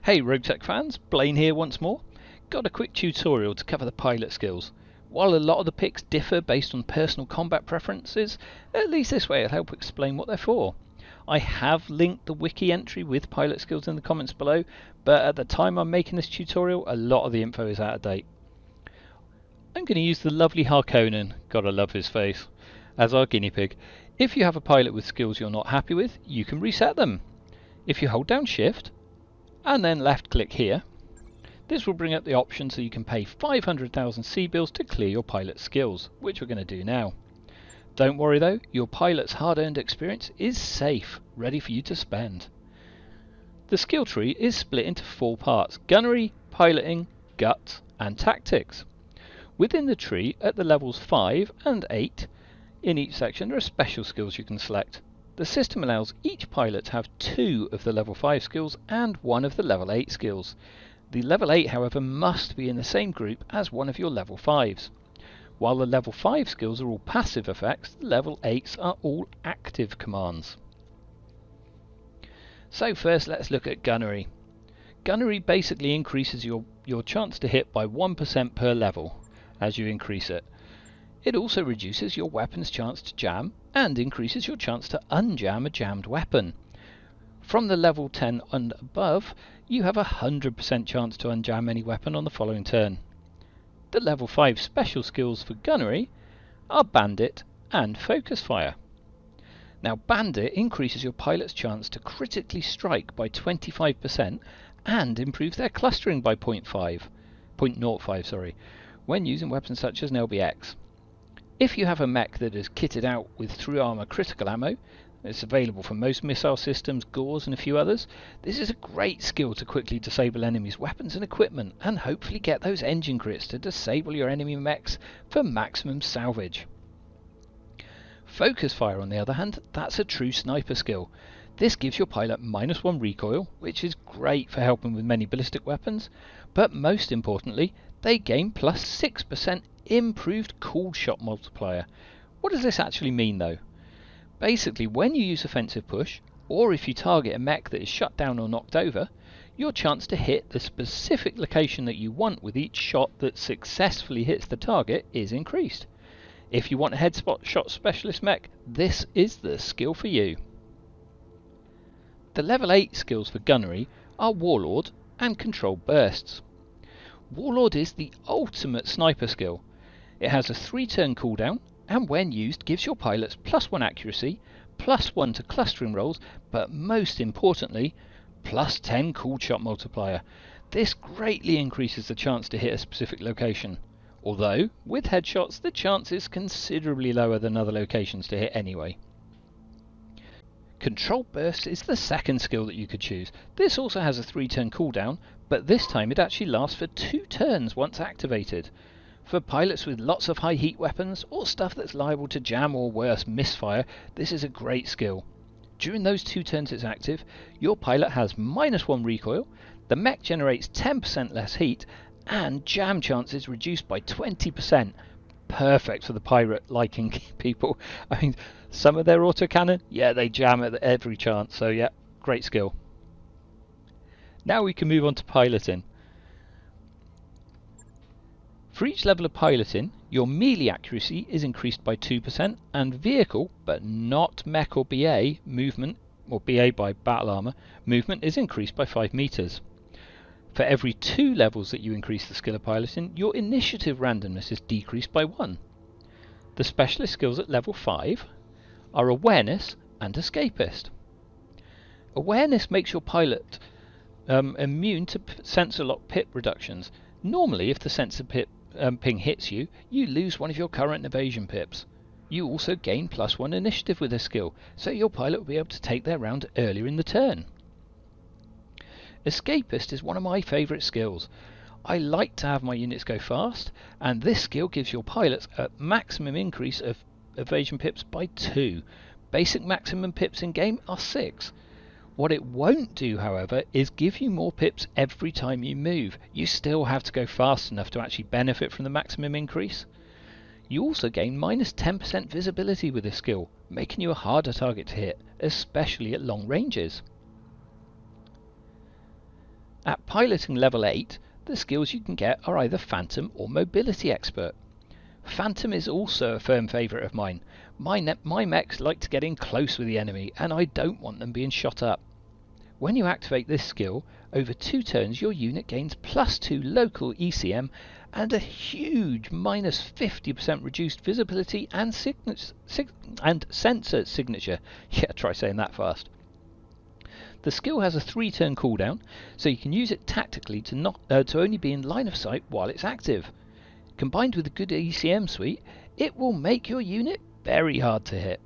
Hey RogueTech fans, Blaine here once more. Got a quick tutorial to cover the pilot skills. While a lot of the picks differ based on personal combat preferences, at least this way it'll help explain what they're for. I have linked the wiki entry with pilot skills in the comments below, but at the time I'm making this tutorial, a lot of the info is out of date. I'm going to use the lovely Harkonnen, gotta love his face, as our guinea pig. If you have a pilot with skills you're not happy with, you can reset them. If you hold down Shift, and then left click here, this will bring up the option so you can pay 500,000 C-bills to clear your pilot skills, which we're going to do now. Don't worry though, your pilot's hard-earned experience is safe, ready for you to spend. The skill tree is split into 4 parts: gunnery, piloting, guts and tactics. Within the tree, at the levels 5 and 8 in each section, there are special skills you can select. The system allows each pilot to have 2 of the level 5 skills and 1 of the level 8 skills. The level 8 however must be in the same group as one of your level 5s. While the level 5 skills are all passive effects, the level 8s are all active commands. So first let's look at gunnery. Gunnery basically increases your chance to hit by 1% per level as you increase it. It also reduces your weapon's chance to jam and increases your chance to unjam a jammed weapon. From the level 10 and above, you have a 100% chance to unjam any weapon on the following turn. The level 5 special skills for gunnery are Bandit and Focus Fire. Now Bandit increases your pilot's chance to critically strike by 25% and improves their clustering by 0.05 when using weapons such as an LBX. If you have a mech that is kitted out with through armor critical ammo, it's available for most missile systems, Gauss and a few others, this is a great skill to quickly disable enemies' weapons and equipment and hopefully get those engine crits to disable your enemy mechs for maximum salvage. Focus Fire on the other hand, that's a true sniper skill. This gives your pilot -1 recoil, which is great for helping with many ballistic weapons, but most importantly, they gain +6% improved cool shot multiplier. What does this actually mean though? Basically, when you use offensive push, or if you target a mech that is shut down or knocked over, your chance to hit the specific location that you want with each shot that successfully hits the target is increased. If you want a headshot shot specialist mech, this is the skill for you. The level 8 skills for gunnery are Warlord and Control Bursts. Warlord is the ultimate sniper skill. It has a 3-turn cooldown and when used gives your pilots +1 accuracy, +1 to clustering rolls, but most importantly +10 cool shot multiplier. This greatly increases the chance to hit a specific location, although with headshots the chance is considerably lower than other locations to hit anyway. Control Burst is the second skill that you could choose. This also has a 3-turn cooldown, but this time it actually lasts for 2 turns once activated. For pilots with lots of high heat weapons or stuff that's liable to jam or worse misfire, this is a great skill. During those 2 turns it's active, your pilot has -1 recoil, the mech generates 10% less heat, and jam chance is reduced by 20%. Perfect for the pirate liking people. I mean, some of their autocannon, yeah, they jam at every chance, so yeah, great skill. Now we can move on to piloting. For each level of piloting, your melee accuracy is increased by 2% and vehicle, but not mech or BA, movement, or BA by battle armor, movement is increased by 5 meters. For every 2 levels that you increase the skill of piloting, your initiative randomness is decreased by 1. The specialist skills at level 5 are Awareness and Escapist. Awareness makes your pilot immune to sensor lock pip reductions. Normally, if the sensor ping hits you, you lose one of your current evasion pips. You also gain +1 initiative with this skill, so your pilot will be able to take their round earlier in the turn. Escapist is one of my favourite skills. I like to have my units go fast, and this skill gives your pilots a maximum increase of evasion pips by 2. Basic maximum pips in game are 6. What it won't do, however, is give you more pips every time you move. You still have to go fast enough to actually benefit from the maximum increase. You also gain -10% visibility with this skill, making you a harder target to hit, especially at long ranges. At piloting level 8, the skills you can get are either Phantom or Mobility Expert. Phantom is also a firm favourite of mine. My mechs like to get in close with the enemy, and I don't want them being shot up. When you activate this skill, over 2 turns your unit gains +2 local ECM and a huge -50% reduced visibility and sensor signature. Yeah, try saying that fast. The skill has a 3-turn cooldown, so you can use it tactically to only be in line of sight while it's active. Combined with a good ECM suite, it will make your unit very hard to hit.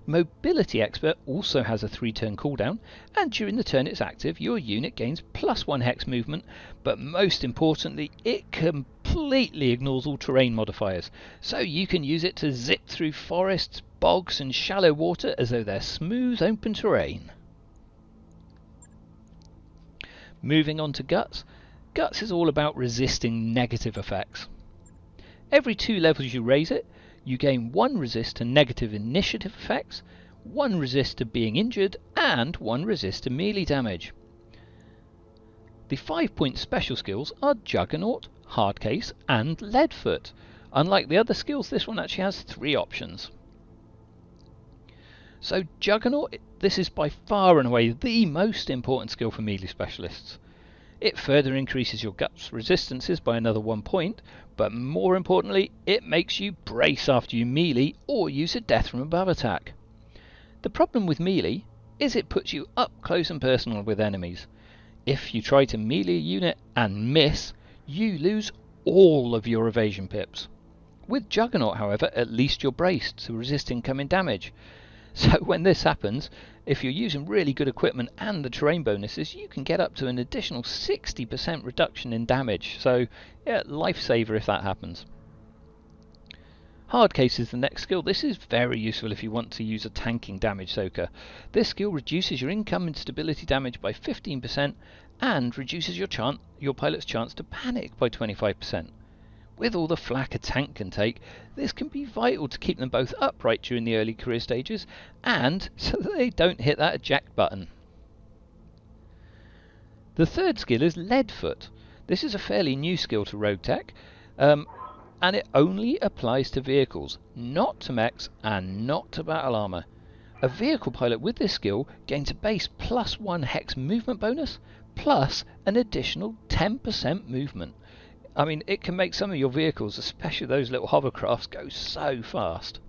Mobility Expert also has a 3-turn cooldown, and during the turn it's active, your unit gains +1 hex movement, but most importantly, it completely ignores all terrain modifiers, so you can use it to zip through forests, bogs and shallow water as though they're smooth open terrain. Moving on to Guts. Guts is all about resisting negative effects. Every 2 levels you raise it, you gain 1 resist to negative initiative effects, 1 resist to being injured, and 1 resist to melee damage. The 5-point special skills are Juggernaut, Hardcase, and Leadfoot. Unlike the other skills, this one actually has 3 options. So Juggernaut, this is by far and away the most important skill for melee specialists. It further increases your Guts resistances by another 1 point, but more importantly, it makes you brace after you melee or use a death from above attack. The problem with melee is it puts you up close and personal with enemies. If you try to melee a unit and miss, you lose all of your evasion pips. With Juggernaut, however, at least you're braced to resist incoming damage. So when this happens, if you're using really good equipment and the terrain bonuses, you can get up to an additional 60% reduction in damage. So yeah, lifesaver if that happens. Hardcase is the next skill. This is very useful if you want to use a tanking damage soaker. This skill reduces your incoming stability damage by 15% and reduces your pilot's chance to panic by 25%. With all the flack a tank can take, this can be vital to keep them both upright during the early career stages and so that they don't hit that eject button. The third skill is Leadfoot. This is a fairly new skill to RogueTech, and it only applies to vehicles, not to mechs and not to battle armour. A vehicle pilot with this skill gains a base +1 hex movement bonus plus an additional 10% movement. I mean, it can make some of your vehicles, especially those little hovercrafts, go so fast.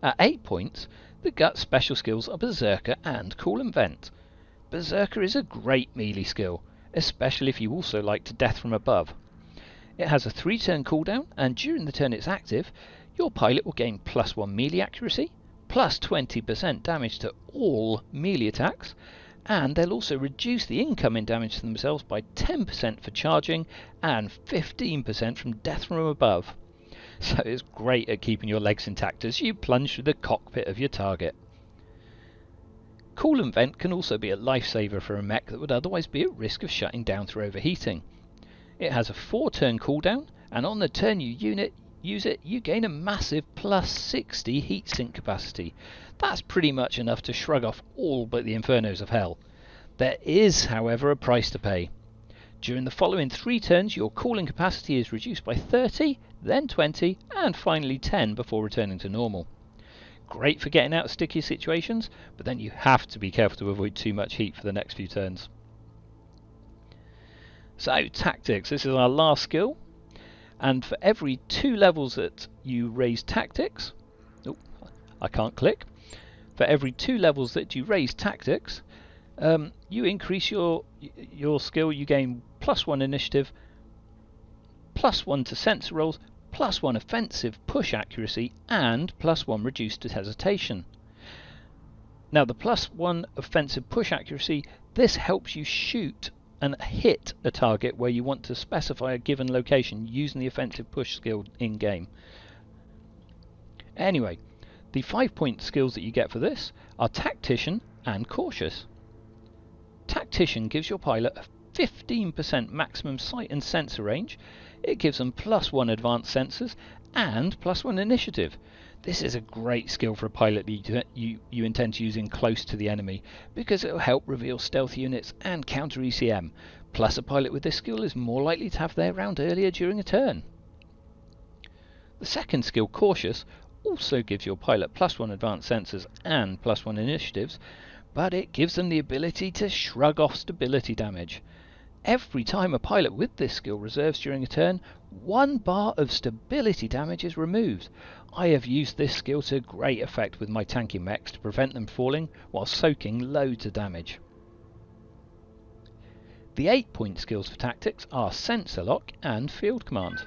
At 8 points, the Guts special skills are Berserker and Cool and Vent. Berserker is a great melee skill, especially if you also like to death from above. It has a 3-turn cooldown, and during the turn it's active, your pilot will gain +1 melee accuracy, plus 20% damage to all melee attacks, and they'll also reduce the incoming damage to themselves by 10% for charging and 15% from death from above. So it's great at keeping your legs intact as you plunge through the cockpit of your target. Cool and Vent can also be a lifesaver for a mech that would otherwise be at risk of shutting down through overheating. It has a 4-turn cooldown, and on the turn you use it, you gain a massive +60 heatsink capacity. That's pretty much enough to shrug off all but the infernos of hell. There is, however, a price to pay. During the following 3 turns, your cooling capacity is reduced by 30, then 20, and finally 10 before returning to normal. Great for getting out of sticky situations, but then you have to be careful to avoid too much heat for the next few turns. So, Tactics. This is our last skill. And for every 2 levels that you raise Tactics... Oh, I can't click. For every 2 levels that you raise Tactics, you increase your skill. You gain +1 initiative, +1 to sensor rolls, +1 offensive push accuracy, and +1 reduced to hesitation. Now the +1 offensive push accuracy, this helps you shoot and hit a target where you want to specify a given location using the offensive push skill in game. Anyway, the 5-point skills that you get for this are Tactician and Cautious. Tactician gives your pilot a 15% maximum sight and sensor range. It gives them +1 advanced sensors and +1 initiative. This is a great skill for a pilot that you intend to use in close to the enemy, because it will help reveal stealth units and counter ECM. Plus, a pilot with this skill is more likely to have their round earlier during a turn. The second skill, Cautious, also gives your pilot +1 advanced sensors and +1 initiatives, but it gives them the ability to shrug off stability damage. Every time a pilot with this skill reserves during a turn, 1 bar of stability damage is removed. I have used this skill to great effect with my tanky mechs to prevent them falling while soaking loads of damage. The 8-point skills for tactics are Sensor Lock and Field Command.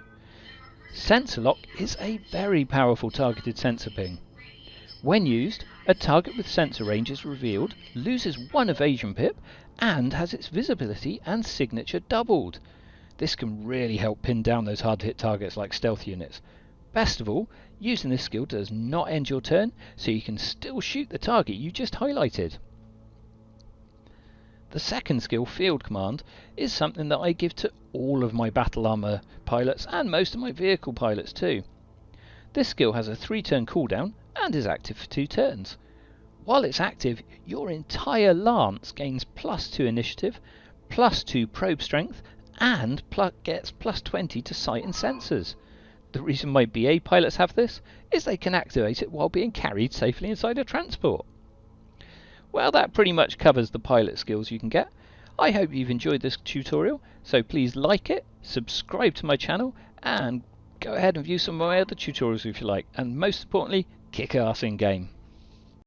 Sensor Lock is a very powerful targeted sensor ping. When used, a target with sensor range is revealed, loses 1 evasion pip, and has its visibility and signature doubled. This can really help pin down those hard to hit targets like stealth units. Best of all, using this skill does not end your turn, so you can still shoot the target you just highlighted. The second skill, Field Command, is something that I give to all of my battle armor pilots and most of my vehicle pilots too. This skill has a 3-turn cooldown and is active for 2 turns. While it's active, your entire lance gains +2 initiative, +2 probe strength, and gets +20 to sight and sensors. The reason my BA pilots have this is they can activate it while being carried safely inside a transport. Well, that pretty much covers the pilot skills you can get. I hope you've enjoyed this tutorial, so please like it, subscribe to my channel, and go ahead and view some of my other tutorials if you like, and most importantly, kick ass in game.